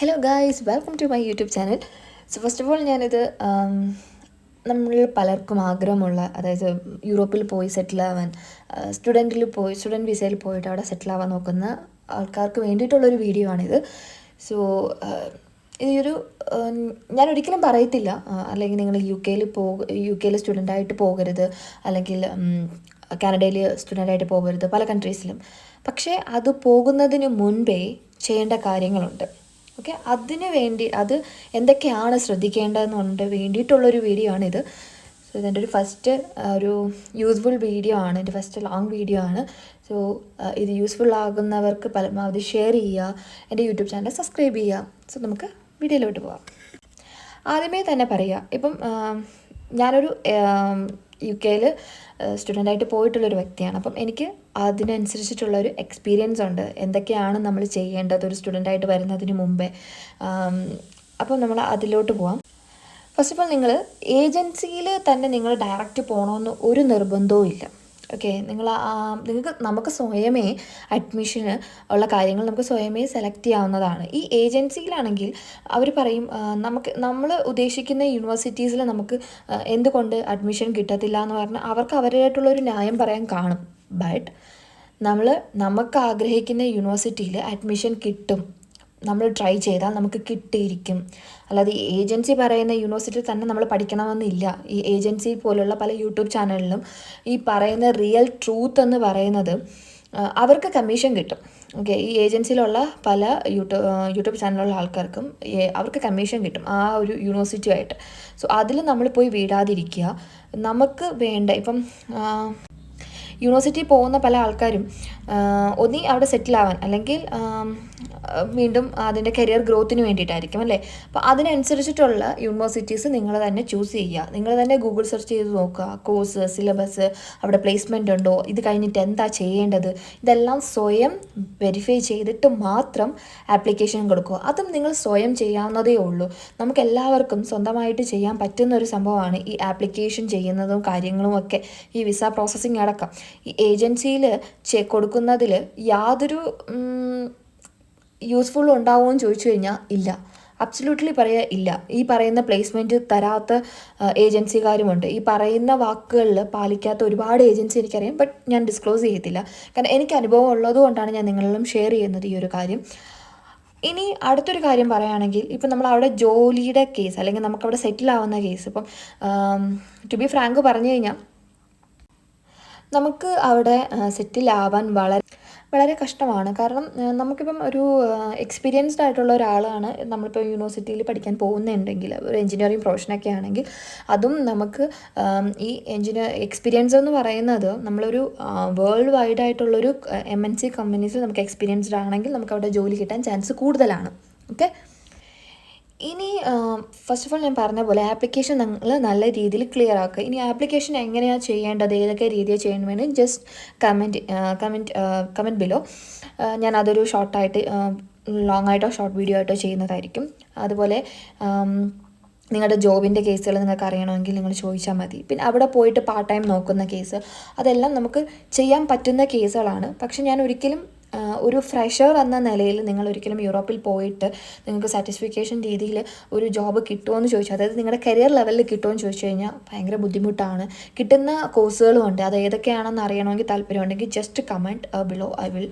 Hello guys, welcome to my YouTube channel. So first of all ഞാനിത് നമ്മൾ പലർക്കും ആഗ്രഹമുള്ള, അതായത് യൂറോപ്പിൽ പോയി സെറ്റിൽ ആവാൻ, സ്റ്റുഡൻറ്റ് വിസയിൽ പോയിട്ട് അവിടെ സെറ്റിൽ ആവാൻ നോക്കുന്ന ആൾക്കാർക്ക് വേണ്ടിയിട്ടുള്ളൊരു വീഡിയോ ആണിത്. സോ ഈ ഒരു ഞാൻ ഒരിക്കലും പറയത്തില്ല അല്ലെങ്കിൽ നിങ്ങൾ യു കെയിൽ സ്റ്റുഡൻ്റായിട്ട് പോകരുത്, അല്ലെങ്കിൽ കാനഡയിൽ സ്റ്റുഡൻ്റായിട്ട് പോകരുത്, പല കൺട്രീസിലും. പക്ഷേ അത് പോകുന്നതിന് മുൻപേ ചെയ്യേണ്ട കാര്യങ്ങളുണ്ട്. ഓക്കെ, അത് എന്തൊക്കെയാണ് ശ്രദ്ധിക്കേണ്ടതെന്നുണ്ട് വേണ്ടിയിട്ടുള്ളൊരു വീഡിയോ ആണിത്. സോ ഇതെൻ്റെ ഒരു ഫസ്റ്റ് ഒരു യൂസ്ഫുൾ വീഡിയോ ആണ്, എൻ്റെ ഫസ്റ്റ് ലോങ് വീഡിയോ ആണ്. സോ ഇത് യൂസ്ഫുൾ ആകുന്നവർക്ക് പരമാവധി ഷെയർ ചെയ്യുക, എൻ്റെ യൂട്യൂബ് ചാനൽ സബ്സ്ക്രൈബ് ചെയ്യുക. സോ നമുക്ക് വീഡിയോയിലോട്ട് പോകാം. ആദ്യമേ തന്നെ പറയുക, ഇപ്പം ഞാനൊരു യു കെയിൽ സ്റ്റുഡൻ്റായിട്ട് പോയിട്ടുള്ളൊരു വ്യക്തിയാണ്. അപ്പം എനിക്ക് അതിനനുസരിച്ചിട്ടുള്ളൊരു എക്സ്പീരിയൻസ് ഉണ്ട്, എന്തൊക്കെയാണ് നമ്മൾ ചെയ്യേണ്ടത് ഒരു സ്റ്റുഡൻ്റായിട്ട് വരുന്നതിന് മുമ്പേ. അപ്പം നമ്മൾ അതിലോട്ട് പോവാം. ഫസ്റ്റ് ഓഫ് ഓൾ, നിങ്ങൾ ഏജൻസിയിൽ തന്നെ നിങ്ങൾ ഡയറക്റ്റ് പോകണമെന്ന് ഒരു നിർബന്ധവും ഇല്ല. ഓക്കെ, നമുക്ക് സ്വയമേ അഡ്മിഷന് ഉള്ള കാര്യങ്ങൾ നമുക്ക് സ്വയമേ സെലക്ട് ചെയ്യാവുന്നതാണ്. ഈ ഏജൻസിയിലാണെങ്കിൽ അവർ പറയും നമ്മൾ ഉദ്ദേശിക്കുന്ന യൂണിവേഴ്സിറ്റീസിൽ നമുക്ക് എന്തുകൊണ്ട് അഡ്മിഷൻ കിട്ടത്തില്ല എന്ന് പറഞ്ഞാൽ അവർക്ക് അവരുടേതായിട്ടുള്ളൊരു ന്യായം പറയാൻ കാണും. ബട്ട് നമുക്ക് ആഗ്രഹിക്കുന്ന യൂണിവേഴ്സിറ്റിയിൽ അഡ്മിഷൻ കിട്ടും, നമ്മൾ ട്രൈ ചെയ്താൽ നമുക്ക് കിട്ടിയിരിക്കും. അല്ലാതെ ഈ ഏജൻസി പറയുന്ന യൂണിവേഴ്സിറ്റി തന്നെ നമ്മൾ പഠിക്കണമെന്നില്ല. ഈ ഏജൻസി പോലുള്ള പല യൂട്യൂബ് ചാനലിലും ഈ പറയുന്ന റിയൽ ട്രൂത്ത് എന്ന് പറയുന്നത് അവർക്ക് കമ്മീഷൻ കിട്ടും. ഓക്കെ, ഈ ഏജൻസിയിലുള്ള പല യൂട്യൂബ് ചാനലിലുള്ള ആൾക്കാർക്കും അവർക്ക് കമ്മീഷൻ കിട്ടും ആ ഒരു യൂണിവേഴ്സിറ്റിയുമായിട്ട്. സോ അതിൽ നമ്മൾ പോയി വീഴാതിരിക്കുക. നമുക്ക് വേണ്ട ഇപ്പം യൂണിവേഴ്സിറ്റി പോകുന്ന പല ആൾക്കാരും ഒന്നി അവിടെ സെറ്റിലാവാൻ, അല്ലെങ്കിൽ വീണ്ടും അതിൻ്റെ കരിയർ ഗ്രോത്തിന് വേണ്ടിയിട്ടായിരിക്കും അല്ലേ. അപ്പോൾ അതിനനുസരിച്ചിട്ടുള്ള യൂണിവേഴ്സിറ്റീസ് നിങ്ങൾ തന്നെ ചൂസ് ചെയ്യുക. നിങ്ങൾ തന്നെ ഗൂഗിൾ സെർച്ച് ചെയ്ത് നോക്കുക, കോഴ്സ്, സിലബസ്, അവിടെ പ്ലേസ്മെൻ്റ് ഉണ്ടോ, ഇത് കഴിഞ്ഞിട്ട് എന്താ ചെയ്യേണ്ടത്, ഇതെല്ലാം സ്വയം വെരിഫൈ ചെയ്തിട്ട് മാത്രം ആപ്ലിക്കേഷൻ കൊടുക്കുക. അതും നിങ്ങൾ സ്വയം ചെയ്യാവുന്നതേ ഉള്ളൂ. നമുക്ക് എല്ലാവർക്കും സ്വന്തമായിട്ട് ചെയ്യാൻ പറ്റുന്ന ഒരു സംഭവമാണ് ഈ ആപ്ലിക്കേഷൻ ചെയ്യുന്നതും കാര്യങ്ങളും ഒക്കെ, ഈ വിസ പ്രോസസ്സിങ് അടക്കം. ഈ ഏജൻസിയിൽ കൊടുക്കുന്നതിൽ യാതൊരു യൂസ്ഫുൾ ഉണ്ടാവുമോ എന്ന് ചോദിച്ചു കഴിഞ്ഞാൽ ഇല്ല, അബ്സല്യൂട്ട്ലി പറയുക ഇല്ല. ഈ പറയുന്ന പ്ലേസ്മെൻറ്റ് തരാത്ത ഏജൻസിക്കാരുമുണ്ട്. ഈ പറയുന്ന വാക്കുകളിൽ പാലിക്കാത്ത ഒരുപാട് ഏജൻസി എനിക്കറിയാം. ബട്ട് ഞാൻ ഡിസ്ക്ലോസ് ചെയ്യത്തില്ല, കാരണം എനിക്ക് അനുഭവം ഉള്ളതുകൊണ്ടാണ് ഞാൻ നിങ്ങളിലും ഷെയർ ചെയ്യുന്നത് ഈ ഒരു കാര്യം. ഇനി അടുത്തൊരു കാര്യം പറയുകയാണെങ്കിൽ, ഇപ്പം നമ്മൾ അവിടെ ജോലിയുടെ കേസ്, അല്ലെങ്കിൽ നമുക്കവിടെ സെറ്റിൽ ആവുന്ന കേസ്, ഇപ്പം ടു ബി ഫ്രാങ്ക് പറഞ്ഞു കഴിഞ്ഞാൽ നമുക്ക് അവിടെ സെറ്റിലാവാൻ വളരെ കഷ്ടമാണ്. കാരണം നമുക്കിപ്പം ഒരു എക്സ്പീരിയൻസ്ഡ് ആയിട്ടുള്ള ഒരാളാണ് നമ്മളിപ്പോൾ യൂണിവേഴ്സിറ്റിയിൽ പഠിക്കാൻ പോകുന്നുണ്ടെങ്കിൽ, ഒരു എൻജിനീയറിംഗ് പ്രൊഫഷനൊക്കെ ആണെങ്കിൽ, അതും നമുക്ക് ഈ എക്സ്പീരിയൻസ് എന്ന് പറയുന്നത് നമ്മളൊരു വേൾഡ് വൈഡ് ആയിട്ടുള്ളൊരു MNC കമ്പനീസിൽ നമുക്ക് എക്സ്പീരിയൻസ്ഡ് ആണെങ്കിൽ നമുക്ക് അവിടെ ജോലി കിട്ടാൻ ചാൻസ് കൂടുതലാണ്. ഓക്കെ, ഇനി ഫസ്റ്റ് ഓഫ് ഓൾ ഞാൻ പറഞ്ഞ പോലെ ആപ്ലിക്കേഷൻ നിങ്ങൾ നല്ല രീതിയിൽ ക്ലിയർ ആക്കുക. ഇനി ആപ്ലിക്കേഷൻ എങ്ങനെയാണ് ചെയ്യേണ്ടത്, ഏതൊക്കെ രീതിയിൽ ചെയ്യണമെന്ന് ജസ്റ്റ് കമൻറ്റ് ബിലോ. ഞാൻ അതൊരു ഷോർട്ടായിട്ട്, ലോങ് ആയിട്ടോ ഷോർട്ട് വീഡിയോ ആയിട്ടോ ചെയ്യുന്നതായിരിക്കും. അതുപോലെ നിങ്ങളുടെ ജോബിൻ്റെ കേസുകൾ നിങ്ങൾക്ക് അറിയണമെങ്കിൽ നിങ്ങൾ ചോദിച്ചാൽ മതി. പിന്നെ അവിടെ പോയിട്ട് പാർട്ട് ടൈം നോക്കുന്ന കേസ്, അതെല്ലാം നമുക്ക് ചെയ്യാൻ പറ്റുന്ന കേസുകളാണ്. പക്ഷെ ഞാൻ ഒരിക്കലും ഒരു ഫ്രഷർ എന്ന നിലയിൽ നിങ്ങൾ ഒരിക്കലും യൂറോപ്പിൽ പോയിട്ട് നിങ്ങൾക്ക് സാറ്റിസ്ഫിക്കേഷൻ രീതിയിൽ ഒരു ജോബ് കിട്ടുമോ എന്ന് ചോദിച്ചാൽ, അതായത് നിങ്ങളുടെ കരിയർ ലെവലിൽ കിട്ടുമോ എന്ന് ചോദിച്ചു കഴിഞ്ഞാൽ ഭയങ്കര ബുദ്ധിമുട്ടാണ്. കിട്ടുന്ന കോഴ്സുകളും ഉണ്ട്, അത് ഏതൊക്കെയാണെന്ന് അറിയണമെങ്കിൽ താല്പര്യമുണ്ടെങ്കിൽ just comment below, I will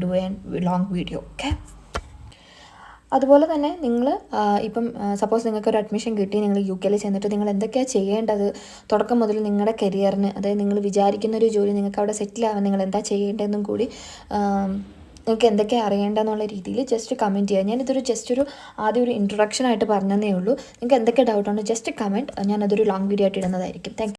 do A long video. Okay, അതുപോലെ തന്നെ നിങ്ങൾ ഇപ്പം സപ്പോസ് നിങ്ങൾക്കൊരു അഡ്മിഷൻ കിട്ടി, നിങ്ങൾ യു കെയിൽ ചെന്നിട്ട് നിങ്ങൾ എന്തൊക്കെയാണ് ചെയ്യേണ്ടത്, തുടക്കം മുതൽ നിങ്ങളുടെ കരിയറിന്, അതായത് നിങ്ങൾ വിചാരിക്കുന്നൊരു ജോലി നിങ്ങൾക്ക് അവിടെ സെറ്റിലാവാൻ നിങ്ങൾ എന്താ ചെയ്യേണ്ടതെന്നും കൂടി നിങ്ങൾക്ക് എന്തൊക്കെയാണ് അറിയേണ്ടതെന്നുള്ള രീതിയിൽ ജസ്റ്റ് കമൻറ്റ് ചെയ്യുക. ഞാനിതൊരു ജസ്റ്റ് ആദ്യം ഒരു ഇൻട്രൊഡക്ഷൻ ആയിട്ട് പറഞ്ഞതേ ഉള്ളൂ. നിങ്ങൾക്ക് എന്തൊക്കെ ഡൗട്ടുണ്ട് ജസ്റ്റ് കമൻറ്റ്, ഞാനതൊരു ലോങ് വീഡിയോ ആയിട്ട് ഇടുന്നതായിരിക്കും. താങ്ക്